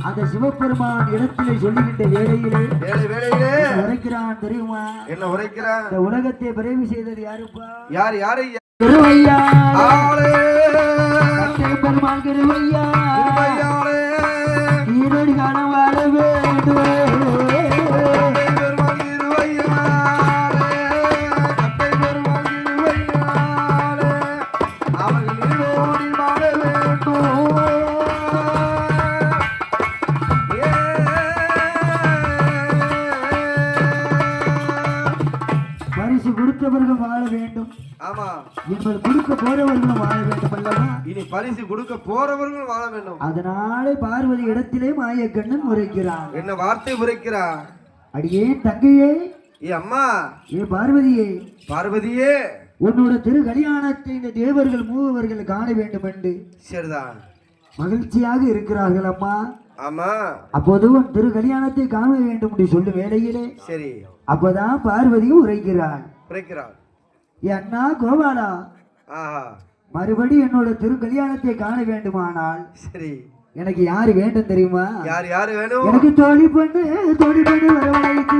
அந்த சிவபெருமான் இடத்திலே சொல்லுகின்ற வேளையிலே உரைக்கிறான் தெரியுமா? என்ன உரைக்கிறான்? இந்த உலகத்தை பிறவி செய்தது யாருப்பா? யாரு? திருவையா பெருமான் திருவையா ஈரோடு காண வாழ வேண்டும். கொடுத்தவர்கள் வாழ வேண்டும். ஆமா, என்பது கொடுக்க போறவர்களும் வாழ வேண்டும் அல்லவா? இனி பரிசு கொடுக்க போறவர்கள் வாழ வேண்டும். அதனாலே பார்வதி இடத்திலே மாயக்கண்ணன் உரைக்கிறான். என்ன வார்த்தை உரைக்கிறான்? அடியே தங்கையே, ஏ அம்மா, ஏ பார்வதியே, உன்னோட திரு கல்யாணத்தை இந்த தேவர்கள் மூவர்கள் காண வேண்டும் என்று சரிதான் மகிழ்ச்சியாக இருக்கிறார்கள் அம்மா. ஆமா, அப்போது உன் திரு கல்யாணத்தை காண வேண்டும் என்று சொல்லும் வேளையிலே சரி அப்பதான் பார்வதியும் உரைக்கிறாள். அண்ணா கோபாலா, மறுபடி என்னோட திரு கல்யாணத்தை காண வேண்டுமானால் சரி எனக்கு யாரு வேண்டும் தெரியுமா? யாரு வேணும்? எனக்கு தோழி பண்ணு வரவழைத்து